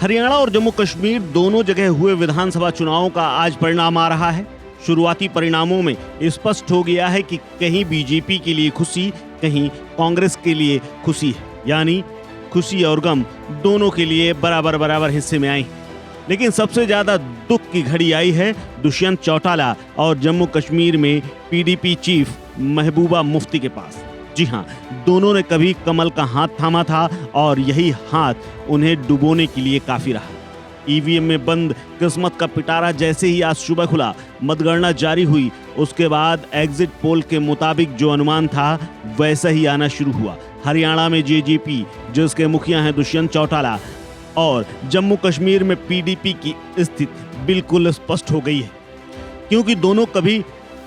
हरियाणा और जम्मू कश्मीर दोनों जगह हुए विधानसभा चुनावों का आज परिणाम आ रहा है। शुरुआती परिणामों में स्पष्ट हो गया है कि कहीं बीजेपी के लिए खुशी, कहीं कांग्रेस के लिए खुशी है, यानी खुशी और गम दोनों के लिए बराबर बराबर हिस्से में आई। लेकिन सबसे ज्यादा दुख की घड़ी आई है दुष्यंत चौटाला और जम्मू कश्मीर में पीडीपी चीफ महबूबा मुफ्ती के पास। जी हां, दोनों ने कभी कमल का हाथ थामा था और यही हाथ उन्हें डुबोने के लिए काफी रहा। ईवीएम में बंद किस्मत का पिटारा जैसे ही आज सुबह खुला, मतगणना जारी हुई, उसके बाद एग्जिट पोल के मुताबिक जो अनुमान था वैसा ही आना शुरू हुआ। हरियाणा में जेजेपी, जिसके मुखिया हैं दुष्यंत चौटाला, और जम्मू कश्मीर में पीडीपी की स्थिति बिल्कुल स्पष्ट हो गई है, क्योंकि दोनों कभी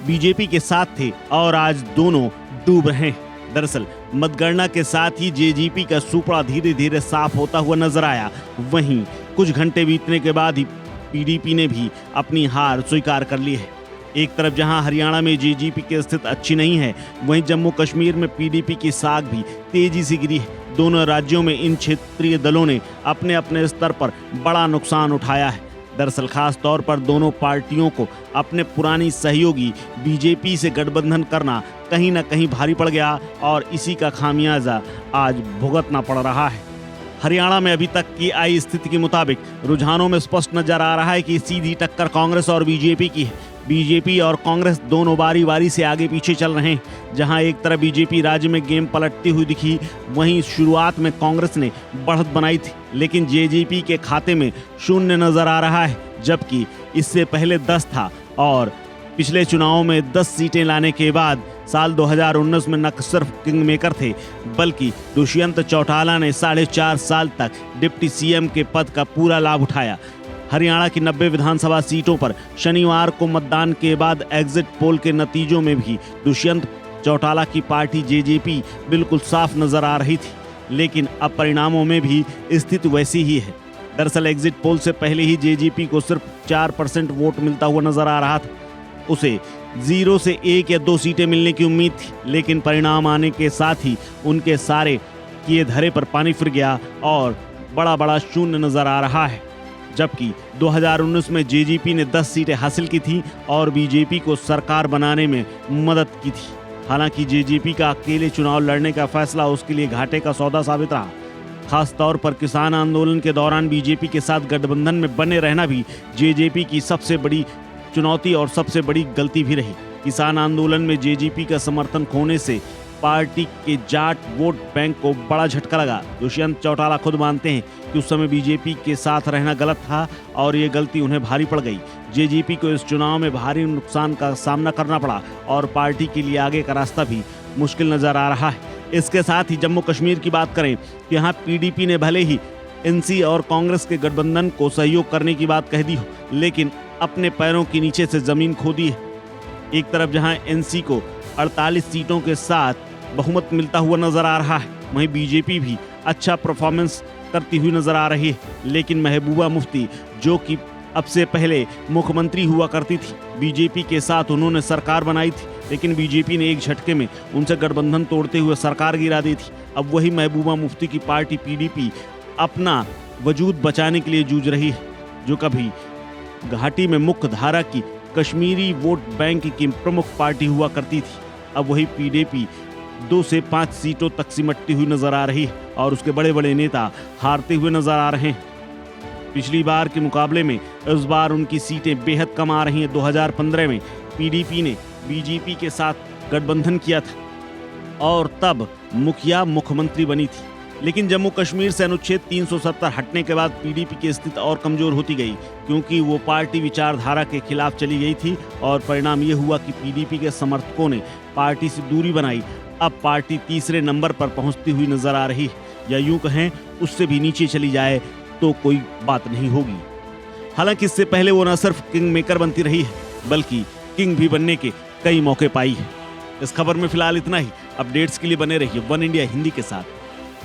बीजेपी के साथ थे और आज दोनों डूब रहे हैं। दरअसल मतगणना के साथ ही जेजेपी का सुपड़ा धीरे धीरे साफ होता हुआ नजर आया। वहीं कुछ घंटे बीतने के बाद ही पीडीपी ने भी अपनी हार स्वीकार कर ली है। एक तरफ जहां हरियाणा में जेजेपी की स्थिति अच्छी नहीं है, वहीं जम्मू कश्मीर में पीडीपी की साख भी तेजी से गिरी है। दोनों राज्यों में इन क्षेत्रीय दलों ने अपने अपने स्तर पर बड़ा नुकसान उठाया है। दरअसल खास तौर पर दोनों पार्टियों को अपने पुरानी सहयोगी बीजेपी से गठबंधन करना कहीं न कहीं भारी पड़ गया और इसी का खामियाजा आज भुगतना पड़ रहा है। हरियाणा में अभी तक की आई स्थिति के मुताबिक रुझानों में स्पष्ट नजर आ रहा है कि सीधी टक्कर कांग्रेस और बीजेपी की है। बीजेपी और कांग्रेस दोनों बारी बारी से आगे पीछे चल रहे हैं। जहां एक तरफ बीजेपी राज्य में गेम पलटती हुई दिखी, वहीं शुरुआत में कांग्रेस ने बढ़त बनाई थी, लेकिन जेजेपी के खाते में शून्य नजर आ रहा है, जबकि इससे पहले 10 था और पिछले चुनावों में 10 सीटें लाने के बाद साल 2019 में न सिर्फ किंग मेकर थे, बल्कि दुष्यंत चौटाला ने 4.5 साल तक डिप्टी सीएम के पद का पूरा लाभ उठाया। हरियाणा की 90 विधानसभा सीटों पर शनिवार को मतदान के बाद एग्जिट पोल के नतीजों में भी दुष्यंत चौटाला की पार्टी जेजेपी बिल्कुल साफ नजर आ रही थी, लेकिन अब परिणामों में भी स्थिति वैसी ही है। दरअसल एग्जिट पोल से पहले ही जेजेपी को सिर्फ 4% वोट मिलता हुआ नजर आ रहा था। उसे 0 से 1 या 2 सीटें मिलने की उम्मीद थी, लेकिन परिणाम आने के साथ ही उनके सारे किए धरे पर पानी फिर गया और बड़ा शून्य नजर आ रहा है। जबकि 2019 में जेजेपी ने 10 सीटें हासिल की थी और बीजेपी को सरकार बनाने में मदद की थी। हालांकि जेजेपी का अकेले चुनाव लड़ने का फैसला उसके लिए घाटे का सौदा साबित रहा। खास तौर पर किसान आंदोलन के दौरान बीजेपी के साथ गठबंधन में बने रहना भी जेजेपी की सबसे बड़ी चुनौती और सबसे बड़ी गलती भी रही। किसान आंदोलन में जेजेपी का समर्थन खोने से पार्टी के जाट वोट बैंक को बड़ा झटका लगा। दुष्यंत चौटाला खुद मानते हैं कि उस समय बीजेपी के साथ रहना गलत था और ये गलती उन्हें भारी पड़ गई। जेजेपी को इस चुनाव में भारी नुकसान का सामना करना पड़ा और पार्टी के लिए आगे का रास्ता भी मुश्किल नजर आ रहा है। इसके साथ ही जम्मू कश्मीर की बात करें तो यहाँ पीडीपी ने भले ही एनसी और कांग्रेस के गठबंधन को सहयोग करने की बात कह दी हो, लेकिन अपने पैरों के नीचे से जमीन खोदी है। एक तरफ जहां एनसी को 48 सीटों के साथ बहुमत मिलता हुआ नजर आ रहा है, वहीं बीजेपी भी अच्छा परफॉर्मेंस करती हुई नजर आ रही है। लेकिन महबूबा मुफ्ती, जो कि अब से पहले मुख्यमंत्री हुआ करती थी, बीजेपी के साथ उन्होंने सरकार बनाई थी, लेकिन बीजेपी ने एक झटके में उनसे गठबंधन तोड़ते हुए सरकार गिरा दी थी। अब वही महबूबा मुफ्ती की पार्टी पीडीपी अपना वजूद बचाने के लिए जूझ रही है, जो कभी घाटी में मुख्य धारा की कश्मीरी वोट बैंक की प्रमुख पार्टी हुआ करती थी। अब वही पीडीपी 2 से 5 सीटों तक सिमटती हुई नजर आ रही है और उसके बड़े बड़े नेता हारते हुए नजर आ रहे हैं। पिछली बार के मुकाबले में इस बार उनकी सीटें बेहद कम आ रही हैं। 2015 में पीडीपी ने बीजेपी के साथ गठबंधन किया था और तब मुखिया मुख्यमंत्री बनी थी, लेकिन जम्मू कश्मीर से अनुच्छेद 370 हटने के बाद पीडीपी की स्थिति और कमजोर होती गई, क्योंकि वो पार्टी विचारधारा के खिलाफ चली गई थी और परिणाम ये हुआ कि पीडीपी के समर्थकों ने पार्टी से दूरी बनाई। अब पार्टी तीसरे नंबर पर पहुंचती हुई नजर आ रही है, या यूं कहें उससे भी नीचे चली जाए तो कोई बात नहीं होगी। हालांकि इससे पहले वो न सिर्फ किंग मेकर बनती रही है, बल्कि किंग भी बनने के कई मौके पाई है। इस खबर में फिलहाल इतना ही। अपडेट्स के लिए बने रहिए वन इंडिया हिंदी के साथ।